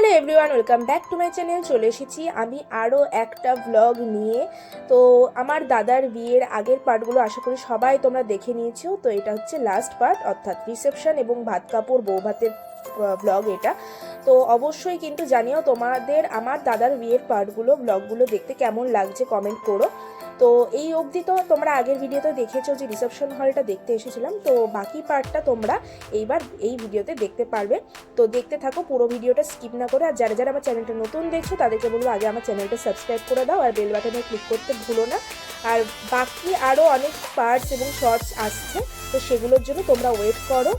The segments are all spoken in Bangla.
Hello everyone, welcome back to my channel. চলে এসেছি আমি আরও একটা ব্লগ নিয়ে। তো আমার দাদার বিয়ের আগের পার্টগুলো আশা করি সবাই তোমরা দেখে নিয়েছো। তো এটা হচ্ছে লাস্ট পার্ট, অর্থাৎ রিসেপশন এবং ভাত কাপড় বউ ভাতের ব্লগ এটা। তো অবশ্যই কিন্তু জানিও তোমাদের আমার দাদার বিয়ের পার্টগুলো ব্লগগুলো দেখতে কেমন লাগছে, কমেন্ট করো। তো এই অবধি তো তোমরা আগের ভিডিওতে দেখেছো যে রিসেপশন হলটা দেখতে এসেছিলাম, তো বাকি পার্টটা তোমরা এইবার এই ভিডিওতে দেখতে পারবে। তো দেখতে থাকো, পুরো ভিডিওটা স্কিপ না করে। আর যারা যারা আমার চ্যানেলটা নতুন দেখছো তাদেরকে বলবো আগে আমার চ্যানেলটা সাবস্ক্রাইব করে দাও আর বেল বাটনে ক্লিক করতে ভুলো না। আর বাকি আরও অনেক পার্টস এবং শর্টস আসছে, তো সেগুলোর জন্য তোমরা ওয়েট করো।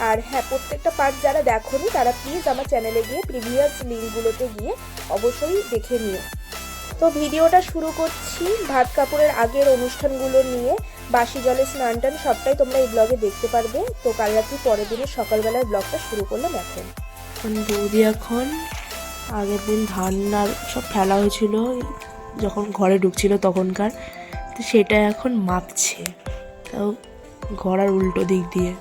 আর হ্যাঁ, প্রত্যেকটা পার্ট যারা দেখোনি তারা প্লিজ আমার চ্যানেলে গিয়ে প্রিভিয়াস লিঙ্কগুলোতে গিয়ে অবশ্যই দেখে নিও। তো ভিডিওটা শুরু করছি ভাত কাপড়ের আগের অনুষ্ঠানগুলো নিয়ে। বাসি জলে স্নান টান সবটাই তোমরা এই ব্লগে দেখতে পারবে। তো কাল রাত্রি পরের দিনের সকালবেলার ব্লগটা শুরু করলাম এখন। বৌদি এখন আগের দিন ধান আর সব ফেলা হয়েছিল যখন ঘরে ঢুকছিল তখনকার, তো সেটা এখন মাপছে। তাও ঘোড়ার উল্টো দিক দিয়ে,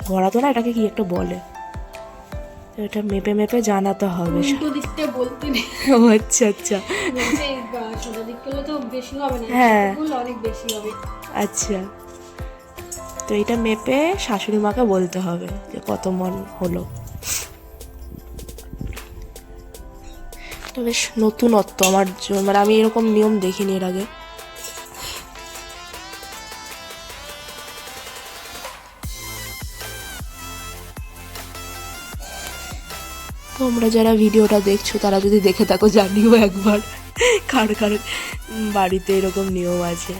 ঘোড়া তো না, এটাকে কি একটা বলে, এটা মেপে মেপে জানাতে হবে। উল্টো দিকটা বলতে নেই। ও আচ্ছা আচ্ছা, সোজা দিক করলে তো বেশি হবে না, হ্যাঁ অনেক বেশি হবে। আচ্ছা, তো এটা মেপে শাশুড়ি মাকে বলতে হবে যে কত মন হলো। এটা বেশ নতুনত্ব আমার জন্য, মানে আমি এরকম নিয়ম দেখিনি এর আগে। তোমরা যারা ভিডিওটা দেখছো তারা যদি দেখে থাকো জানিও একবার কার কার বাড়িতে এরকম নিয়ম আছে।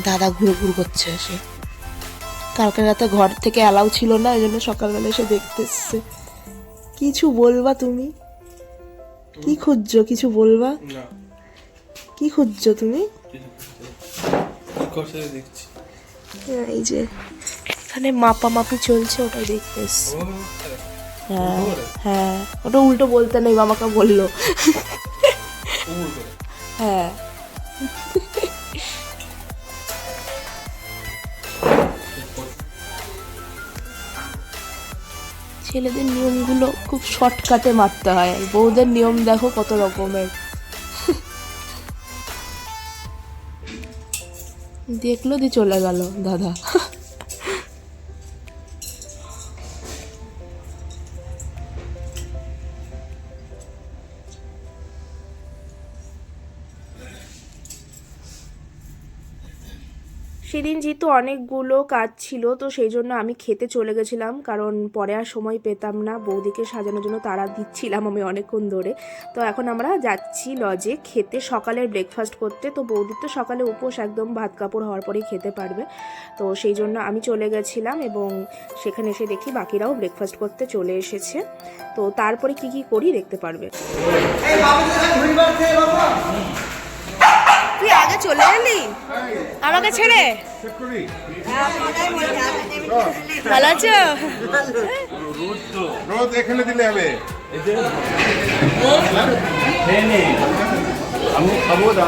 দাদা ঘুরে ঘুর করছে এসে, কালকে রাতে ঘর থেকে অ্যালাউ ছিল না, এই জন্য সকালবেলা এসে দেখতে এসছে। কিছু বলবা তুমি? কি খুঁজছো? কিছু বলবা? কি খুঁজছো তুমি? এই যে এখানে মাপামাপি চলছে, ওটাই দেখতে এসছি। হ্যাঁ হ্যাঁ, ওটা উল্টো বলতে নেই, মামাকে বললো। হ্যাঁ, ছেলেদের নিয়মগুলো খুব শর্টকাটে মারতে হয়, বউদের নিয়ম দেখো কত রকমের। দেখলো দিয়ে চলে গেল দাদা। সেদিন যেহেতু অনেকগুলো কাজ ছিল, তো সেই জন্য আমি খেতে চলে গেছিলাম, কারণ পরে আর সময় পেতাম না। বৌদিকে সাজানোর জন্য তাড়া দিচ্ছিলাম আমি অনেকক্ষণ ধরে। তো এখন আমরা যাচ্ছি লজে খেতে, সকালের ব্রেকফাস্ট করতে। তো বৌদির তো সকালে উপোস, একদম ভাত কাপড় হওয়ার পরেই খেতে পারবে। তো সেই জন্য আমি চলে গেছিলাম এবং সেখানে এসে দেখি বাকিরাও ব্রেকফাস্ট করতে চলে এসেছে। তো তারপরে কি কি করি দেখতে পারবে। তুই আগে চলে এলি আমাকে ছেড়ে? ভালো আছো? রোদ এখানে দিলে হবে। আমি খাবো না।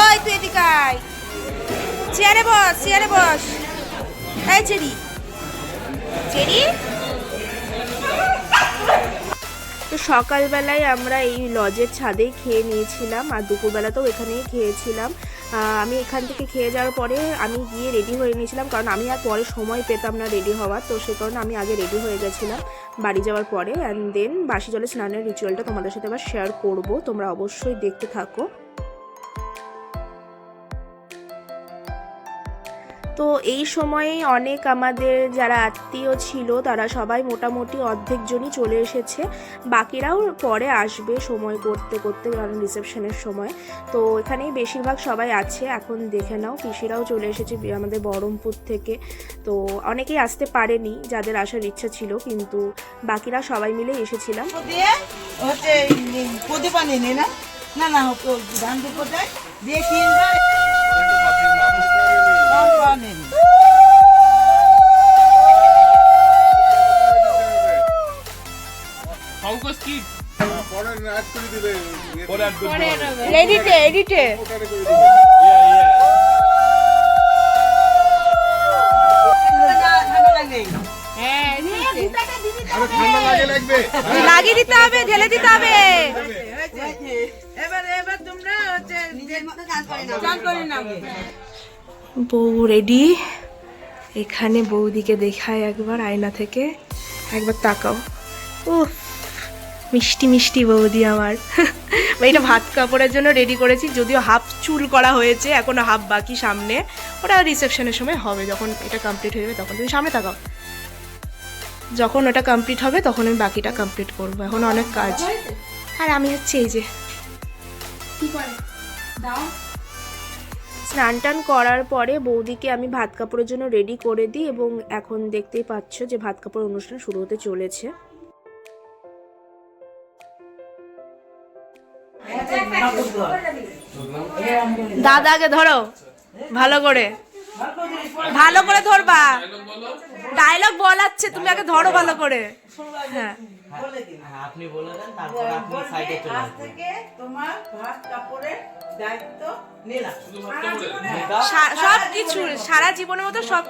ওই তুই এদিকে আয়, চেয়ারে বস, চেয়ারে বস। এই চেরি, চেরি। তো সকালবেলায় আমরা এই লজের ছাদেই খেয়ে নিয়েছিলাম, আর দুপুরবেলাতেও এখানেই খেয়েছিলাম। আমি এখান থেকে খেয়ে যাওয়ার পরে আমি গিয়ে রেডি হয়ে নিয়েছিলাম, কারণ আমি আর পরে সময় পেতাম না রেডি হওয়ার। তো সে কারণে আমি আগে রেডি হয়ে গেছিলাম বাড়ি যাওয়ার পরে। অ্যান্ড দেন বাসি জলে স্নানের রিচুয়ালটা তোমাদের সাথে আবার শেয়ার করব, তোমরা অবশ্যই দেখতে থাকো। তো এই সময়েই অনেক আমাদের যারা আত্মীয় ছিল তারা সবাই মোটামুটি অর্ধেকজনই চলে এসেছে, বাকিরাও পরে আসবে সময় করতে করতে, কারণ রিসেপশনের সময়। তো এখানেই বেশিরভাগ সবাই আছে। এখন দেখে নাও, পিসিরাও চলে এসেছে আমাদের বহরমপুর থেকে। তো অনেকেই আসতে পারেনি যাদের আসার ইচ্ছা ছিল, কিন্তু বাকিরা সবাই মিলে এসেছিলাম। পরে রাত করে দিবে। এডিটে এডিটে ওটারে করে দিবে। আরে ঠান্ডা লাগে লাগবে লাগিয়ে দিতে হবে, ঢেলে দিতে হবে। এবার তোমরা হচ্ছে চান করে নাও। বউ রেডি। এখানে বৌদিকে দেখায় একবার আয়না থেকে, একবার তাকাও। উফ, মিষ্টি মিষ্টি বৌদি আমার। এটা ভাত কাপড়ের জন্য রেডি করেছি, যদিও হাফ চুল করা হয়েছে, এখনো হাফ বাকি সামনে। ওটা রিসেপশনের সময় হবে, যখন এটা কমপ্লিট হয়ে যাবে তখন। তুমি সামনে তাকাও, যখন ওটা কমপ্লিট হবে তখন আমি বাকিটা কমপ্লিট করবো, এখন অনেক কাজ। আর আমি হচ্ছে এই যে স্নান টান করার পরে বৌদিকে আমি ভাত কাপড়ের জন্য রেডি করে দিই, এবং এখন দেখতেই পাচ্ছ যে ভাত কাপড় অনুষ্ঠান শুরু হতে চলেছে। দাদাকে ধরো ভালো করে, ভালো করে ধরবা। ডায়লগ বলাচ্ছে, তুমি আগে ধরো ভালো করে। হ্যাঁ, আপনি বলে দেন, তারপর আপনি সাইডে চলে আজ আসবেন। থেকে তোমার ভাত কাপড়ের দায়িত্ব নিলাম। সব কিছু সারা জীবনের মতো সব,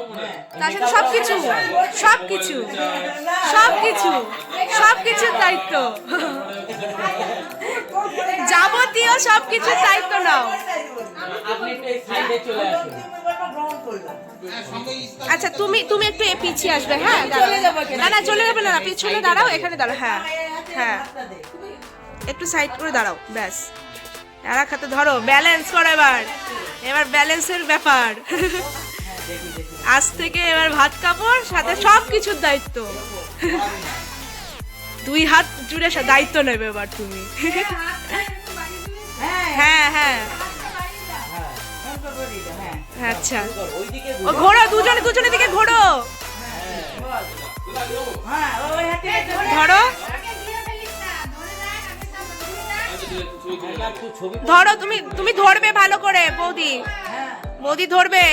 তার সাথে সব কিছু সব কিছু সব কিছু সব কিছুর দায়িত্ব, যাবতীয় সব কিছুর দায়িত্ব নাও। আপনি একটু এই সাইডে চলে আসুন। গ্রহণ করলাম। আচ্ছা, তুমি তুমি একটু পিছিয়ে আসবে। হ্যাঁ, না না চলে যাবে না, পিছনে দাঁড়াও, এখানে দাঁড়াও। হ্যাঁ হ্যাঁ, একটু সাইড করে দাঁড়াও, ব্যাস। আর এক হাতে ধরো, ব্যালেন্স করো। এবার ব্যালেন্সের ব্যাপার। আজ থেকে এবার ভাত কাপড় সাথে সব কিছুর দায়িত্ব, দুই হাত জুড়ে দায়িত্ব নেবে এবার তুমি। হ্যাঁ হ্যাঁ, আচ্ছা, ওইদিকে ও ঘোরো, দুজনে দুজনের দিকে ঘোরো, ধরো ধরো, তুমি তুমি ধরবে ভালো করে বৌদি, বৌদি ধরবে।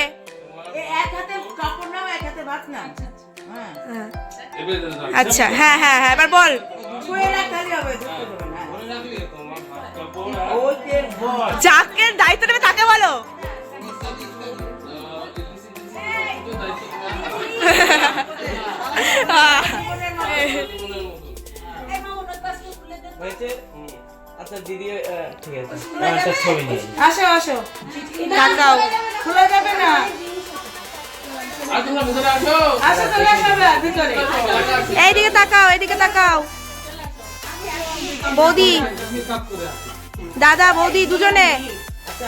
এক হাতে কাপড় নাও, এক হাতে ভাত নাও। হ্যাঁ, আচ্ছা, হ্যাঁ হ্যাঁ হ্যাঁ, এবার বল। ছুঁয়ে রাখতে হবে, ঢুকতে দেবে না। ওই যে বল। যাকে দায়িত্ব নেবে তাকে বলো। হয়েছে। আচ্ছা দিদি, ঠিক আছে, একটা ছবি নিয়ে নিন। আসো আসো, তাকাও, খুলে যাবে না। আসো চলে আসো ভিতরে। এইদিকে তাকাও, এইদিকে তাকাও। বৌদি, দাদা বৌদি দুজনে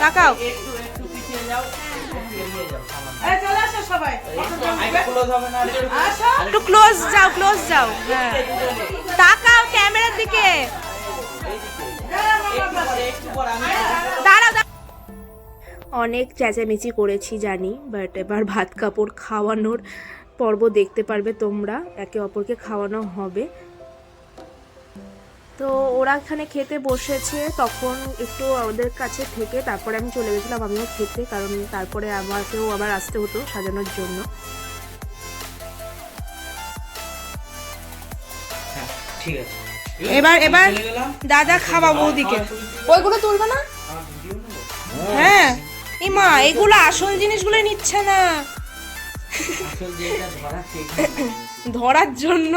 তাকাও। একটু পিছিয়ে যাও, একটু এগিয়ে যাও, সামান্য। এই চলে আসো সবাই। আগে ক্লোজ হবে না, আরেকটু আসো। একটু ক্লোজ যাও, ক্লোজ যাও। হ্যাঁ, তাকাও ক্যামেরার দিকে। একটু পর আমি দাঁড়াও, অনেক চেঁচামেচি করেছি জানি, বাট এবার ভাত কাপড় খাওয়ানোর পর্ব দেখতে পারবে তোমরা, একে অপরকে খাওয়ানো হবে। তো ওরা এখানে খেতে বসেছে, তখন একটু ওদের কাছে থেকে তারপরে আমি চলে গেছিলাম আমিও খেতে, কারণ তারপরে আমাকেও আবার আসতে হতো সাজানোর জন্য। ঠিক আছে। এবার এবার চলে গেলাম। দাদা খাওয়া বৌদিকে। ওইগুলো তুলবে না? হ্যাঁ, এই মা এগুলো আসল জিনিসগুলো নিচ্ছে না, আসল যেটা ধরা সেটা ধরার জন্য।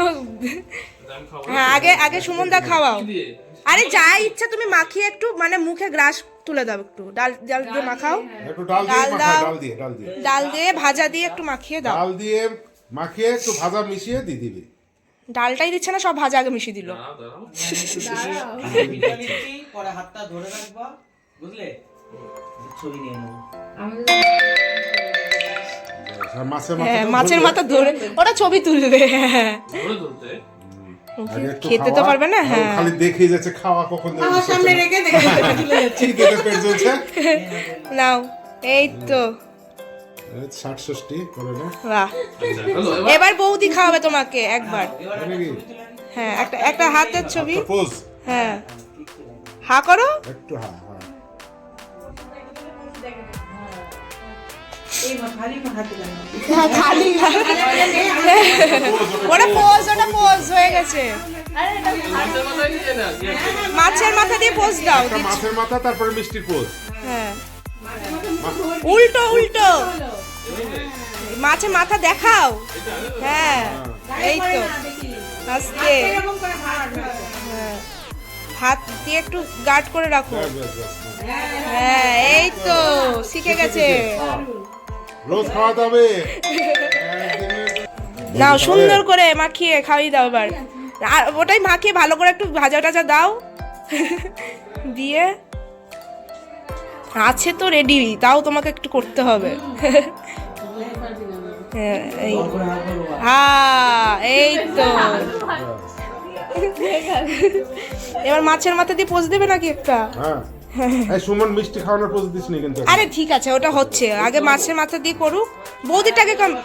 হ্যাঁ, আগে আগে সুমনদা খাওয়াও। আরে যা ইচ্ছা তুমি মাখিয়ে একটু, মানে মুখে গ্রাস তুলে দাও, একটু ডাল ডাল দিয়ে মাখাও, একটু ডাল দিয়ে ডাল মাখাও, দাও। ডাল দিয়ে ডাল দিয়ে ডাল দিয়ে ভাজা দিয়ে একটু মাখিয়ে দাও। ডাল দিয়ে মাখিয়ে একটু ভাজা মিশিয়ে দিয়ে দিবি। ডালটাই দিচ্ছে না, সব ভাজা আগে মিশিয়ে দিল। ছবিটা নিচ্ছি, পরে হাতটা ধরে রাখবা, বুঝলে? ছবি নিয়ে নেবো। আর মাছের হ্যাঁ, মাথা মাছের মাথা ধরে ওটা ছবি তুলবে। হ্যাঁ, খেতে তো পারবে না। হ্যাঁ, খালি দেখেই যাচ্ছে খাওয়া কখন দেবে আমার সামনে রেখে দেখে ঠিক আছে, পেট চলছে। নাও, এই তো 60-60 করে না বাহ। এবার বৌদি খাওয়াবে তোমাকে একবার। তাই নাকি? হ্যাঁ, একটা একটা হাতের ছবি। পোজ হ্যাঁ, হা করো। একটু হ্যাঁ হ্যাঁ এই খালি হাতে লাগবে। হ্যাঁ, খালি ওটা পোজ, ওটা পোজ হয়ে গেছে। মাছের মাথা দিয়ে পোজ দাও। একটা মাছের মাথা, তারপরে মিষ্টির পোজ। হ্যাঁ, উল্টো উল্টো মাছের মাথা দেখাও। হ্যাঁ, এই তো আস্তে। হ্যাঁ, হাত দিয়ে একটু গার্ড করে রাখো। হ্যাঁ, এই তো শিখে গেছে। রোজ খাওয়াতে হবে। নাও সুন্দর করে মাখিয়ে খাওয়িয়ে দাও এবার। আর ওটাই মাখিয়ে ভালো করে একটু ভাজা টাজা দাও। দিয়ে আছে তো রেডি, তাও তোমাকে একটু করতে হবে। হ্যাঁ, এই তো। এবার মাছের মাথা দিয়ে পোজ দেবে নাকি একটা? হ্যাঁ, এই সুমন মিষ্টি খাওয়ানোর পোজ দিসনি কিন্তু। আরে ঠিক আছে, ওটা হচ্ছে, আগে মাছের মাথা দিয়ে করুক। বৌদিটাকে করে নাও,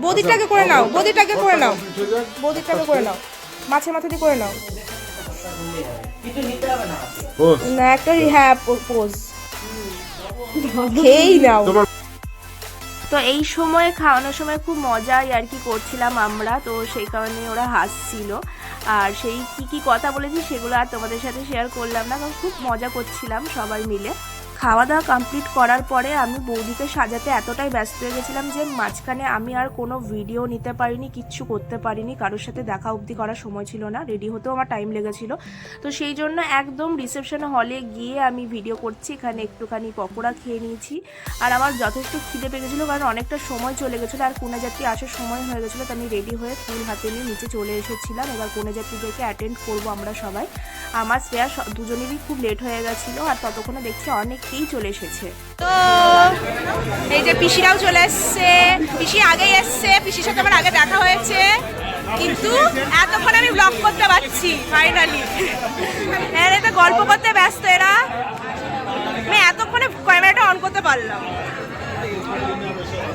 বৌদিটাকে করে নাও, বৌদিটাকে করে নাও, মাছের মাথা দিয়ে করে নাও। কিছু নিতে হবে না। পোজ। না একটা, হ্যাঁ পোজ খেয়েই নাও। তো এই সময় খাওয়ানোর সময় খুব মজা আর কি করছিলাম আমরা, তো সেই কারণে ওরা হাসছিল। আর সেই কি কথা বলেছি সেগুলো আর তোমাদের সাথে শেয়ার করলাম না, কারণ খুব মজা করছিলাম সবাই মিলে। খাওয়া দাওয়া কমপ্লিট করার পরে আমি বৌদিকে সাজাতে এতটাই ব্যস্ত হয়ে গেছিলাম যে মাঝখানে আমি আর কোনো ভিডিও নিতে পারিনি, কিচ্ছু করতে পারিনি, কারোর সাথে দেখা অবধি করার সময় ছিল না, রেডি হতেও আমার টাইম লেগেছিল। তো সেই জন্য একদম রিসেপশন হলে গিয়ে আমি ভিডিও করছি। এখানে একটুখানি পকোড়া খেয়ে নিয়েছি, আর আমার যথেষ্ট খিদে পেয়ে গেছিলো, কারণ অনেকটা সময় চলে গেছিলো আর কনে যাত্রী আসার সময় হয়ে গেছিলো। তো আমি রেডি হয়ে ফুল হাতে নিয়ে নিচে চলে এসেছিলাম। এবার কনে যাত্রীদেরকে অ্যাটেন্ড করবো আমরা সবাই। আমার শ্রেয়া দুজনেরই খুব লেট হয়ে গেছিলো, আর ততক্ষণে দেখছি অনেকেই চলে এসেছে। তো এই যে পিসিরাও চলে এসছে, পিসি আগেই এসছে, পিসির সাথে আমার আগে দেখা হয়েছে, কিন্তু এতক্ষণ আমি ব্লগ করতে পারছি ফাইনালি। এরা তো গল্প করতে ব্যস্ত, এরা আমি এতক্ষণে ক্যামেরাটা অন করতে পারলাম।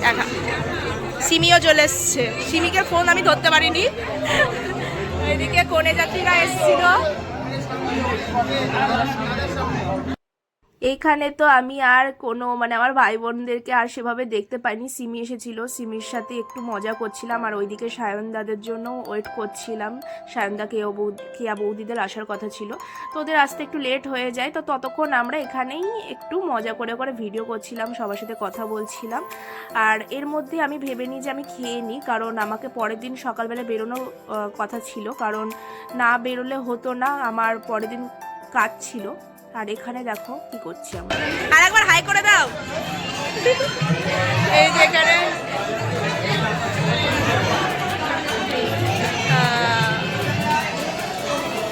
দেখা সিমিও চলে এসছে, সিমিকে ফোন আমি ধরতে পারিনি। এদিকে কনে যাত্রীরা এসেছিল। এইখানে তো আমি আর কোনো আমার ভাই বোনদেরকে আর সেভাবে দেখতে পাইনি। সিমি এসেছিল, সিমির সাথে একটু মজা করছিলাম, আর ওইদিকে সায়নদাদের জন্য ওয়েট করছিলাম। সায়নদা কেয়া বৌদিদের আসার কথা ছিল, তো ওদের আসতে একটু লেট হয়ে যায়। তো ততক্ষণ আমরা এখানেই একটু মজা করে করে ভিডিও করছিলাম, সবার সাথে কথা বলছিলাম। আর এর মধ্যে আমি ভেবে নিই যে আমি খেয়ে নিই, কারণ আমাকে পরের দিন সকালবেলা বেরোনোর কথা ছিল, কারণ না বেরোলে হতো না, আমার পরের দিন কাজ ছিল। আর এখানে দেখো কি করছি আমরা। আর একবার হাই করে দাও। এই যে এখানে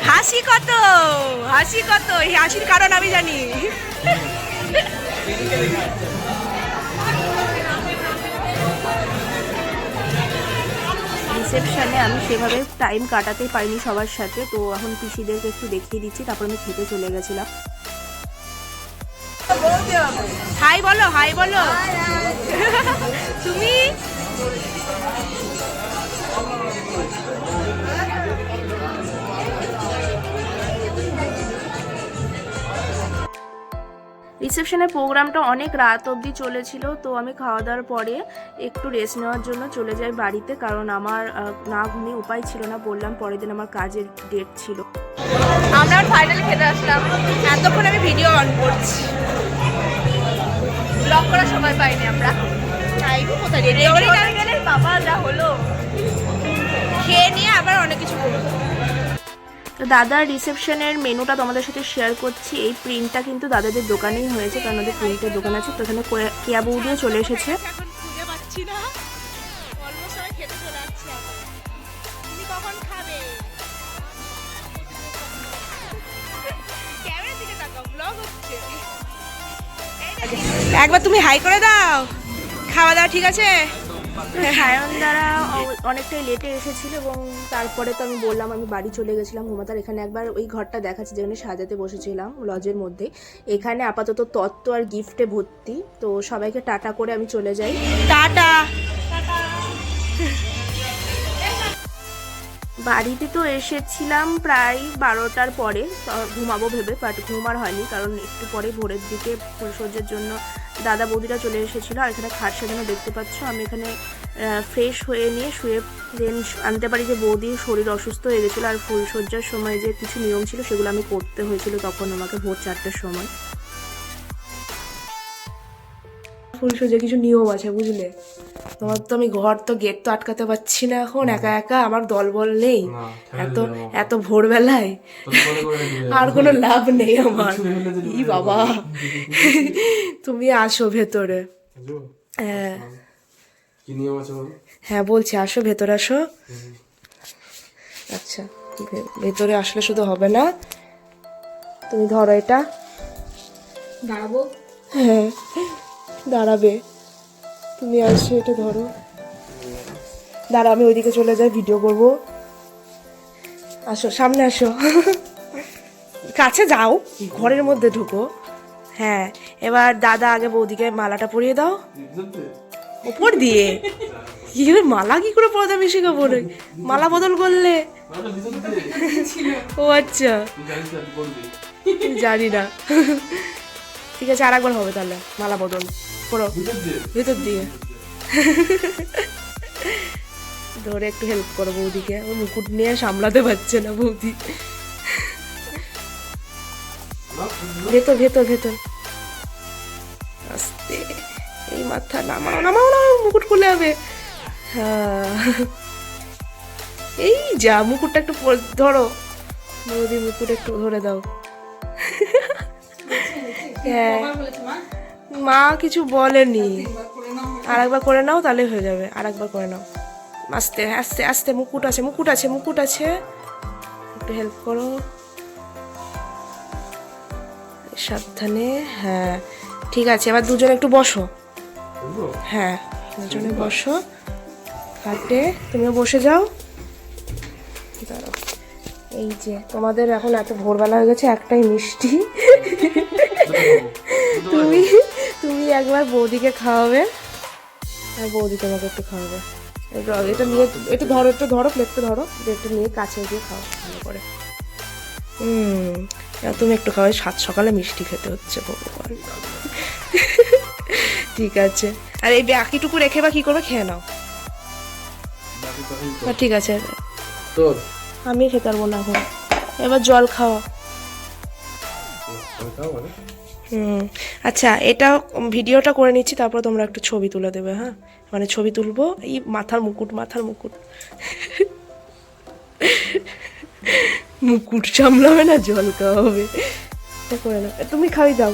হাসি কত, হাসি কত, এই হাসির কারণ আমি জানি। রিসেপশনে আমি সেভাবে টাইম কাটাতে পারিনি সবার সাথে, তো এখন পিসিদেরকে একটু দেখিয়ে দিচ্ছি, তারপর আমি খেতে চলে গেছিলাম। হাই বলো, হাই বলো তুমি। রিসেপশনের প্রোগ্রামটা অনেক রাত অবধি চলেছিল, তো আমি খাওয়া দাওয়ার পরে একটু রেস্ট নেওয়ার জন্য চলে যাই বাড়িতে, কারণ আমার না ঘুমিয়ে উপায় ছিল না, বললাম পরের দিন আমার কাজের ডেট ছিল। আমরা ফাইনালি খেতে আসলাম, এতক্ষণ আমি ভিডিও অন করছি, ব্লগ করার সময় পাইনি আমরা। বাবা যা হলো, খেয়ে নিয়ে আবার অনেক কিছু করবো। তো দাদার রিসেপশনের মেনুটা তোমাদের সাথে শেয়ার করছি। এই প্রিন্টটা কিন্তু দাদাদের দোকানেই হয়েছে, কারণ ওদের প্রিন্টের দোকান আছে। তো এখানে কেয়া বৌদিও চলে এসেছে। এখন খুঁজে পাচ্ছি না, অলমোস্ট আমি খেতে চলে যাচ্ছি। তুমি কখন খাবে? ক্যামেরা দিকে তাকাও, ব্লগ হচ্ছে। একবার তুমি হাই করে দাও। খাওয়া দাওয়া ঠিক আছে? সায়নদারা অনেকটাই লেটে এসেছিল, এবং তারপরে তো আমি বললাম আমি বাড়ি চলে গেছিলাম ঘুমাতে। আর এখানে একবার ওই ঘরটা দেখাচ্ছি যেখানে সাজাতে বসেছিলাম লজের মধ্যে। এখানে আপাতত তত্ত্ব আর গিফটে ভর্তি। তো সবাইকে টাটা করে আমি চলে যাই। টাটা। বাড়িতে তো এসেছিলাম প্রায় 12টার পরে, ঘুমাবো ভেবে, বাট ঘুম আর হয়নি, কারণ একটু পরে ভোরের দিকে ফুলসজ্জার জন্য দাদা বৌদিরা চলে এসেছিলো। আর এখানে খাট সাজানো দেখতে পাচ্ছ। আমি এখানে ফ্রেশ হয়ে নিয়ে শুয়ে দেন আনতে পারি যে বৌদির শরীর অসুস্থ হয়ে গেছিলো, আর ফুলসজ্জার সময় যে কিছু নিয়ম ছিল সেগুলো আমি করতে হয়েছিল তখন আমাকে ভোর 4টার সময়। ফুলসজ্জা কিছু নিয়ম আছে বুঝলে। তোমার তো আমি ঘর তো গেট তো আটকাতে পারছি না এখন, একা একা আমার দল বল নেই, এত এত ভোরবেলায় আর কোনো লাভ নেই আমার। ই বাবা, তুমি আসো ভেতরে। হ্যাঁ কি নিয়ম আছে বলো? হ্যাঁ বলছি, আসো ভেতরে আসো। আচ্ছা ভেতরে আসলে শুধু হবে না, তুমি ধরো এটা। দাঁড়াবো। হ্যাঁ দাঁড়াবে, তুমি আসো এটা ধরো। দাঁড়া আমি ওইদিকে চলে যাই, ভিডিও করবো। আসো সামনে আসো, কাছে যাও, ঘরের মধ্যে ঢুকো। হ্যাঁ এবার দাদা আগে বৌদিকে মালাটা পরিয়ে দাও উপর দিয়ে। কি করে মালা কি করে পরাতে আমি শেখাবো রে? মালা বদল করলে? ও আচ্ছা জানি না। ঠিক আছে আর একবার হবে তাহলে মালা বদল করো ভেতর দিয়ে। ধরে একটু হেল্প করো বৌদিকে, ও মুকুট নিয়ে সামলাতে পারছে না বৌদি। ভেতর ভেতর ভেতর আস্তে, এই মাথা নামাও নামাও নামাও, মুকুট খুলে যাবে। হ্যাঁ এই যা, মুকুটটা একটু ধরো বৌদি, মুকুট একটু ধরে দাও। হ্যাঁ কবার বলেছে মা? মা কিছু বলেনি, এবার করে নাও। আর একবার করে নাও তাহলে হয়ে যাবে, আর একবার করে নাও। আস্তে আস্তে আস্তে, মুকুট আছে মুকুট আছে মুকুট আছে, একটু হেল্প করো সাবধানে। হ্যাঁ ঠিক আছে, এবার দুজনে একটু বসো। হ্যাঁ দুজনে বসো খাটে, তুমিও বসে যাও। দাঁড়াও, এই যে তোমাদের এখন এত ভোরবেলা হয়ে গেছে, একটাই মিষ্টি। তুমি তুমি একবার বৌদিকে খাওয়াবে আর বৌদি তোমাকে একটু খাওয়াবে। এটা নিয়ে একটু ধরো প্লেটটা ধরো, একটু নিয়ে কাছে গিয়ে খাও ভালো করে। তুমি একটু খাওয়াই, সাত সকালে মিষ্টি খেতে হচ্ছে ভগবান। ঠিক আছে, আর এই বাকিটুকু রেখে বা কি করবে, খেয়ে নাও। ঠিক আছে তোর আমি খেতে পারবো না এখন, এবার জল খাও। আচ্ছা এটা ভিডিওটা করে নিচ্ছি, তারপর তোমরা একটু ছবি তুলে দেবে। হ্যাঁ মানে ছবি তুলবো, এই মাথার মুকুট মুকুট সামলাবে না, জল খাওয়া হবে। করে না, তুমি খাওয়াই দাও।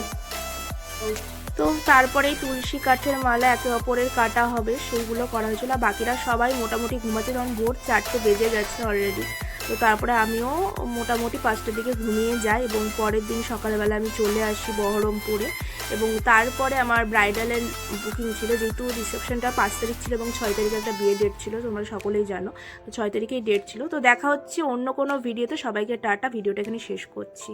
তো তারপরেই তুলসী কাঠের মালা একে অপরের কাটা হবে, সেইগুলো করা হয়েছিল। বাকিরা সবাই মোটামুটি ঘুমাচ্ছে, তখন ভোর 4টে বেজে গেছে অলরেডি। তো তারপরে আমিও মোটামুটি 5টার দিকে ঘুমিয়ে যাই, এবং পরের দিন সকালবেলা আমি চলে আসি বহরমপুরে। এবং তারপরে আমার ব্রাইডালের বুকিং ছিল, যেহেতু রিসেপশনটা 5 তারিখ ছিল এবং 6 তারিখে একটা বিয়ে ডেট ছিল, তোমরা সকলেই জানো। তো 6 তারিখেই ডেট ছিল। তো দেখা হচ্ছে অন্য কোনো ভিডিওতে, সবাইকে টাটা, ভিডিওটা এখানে শেষ করছি।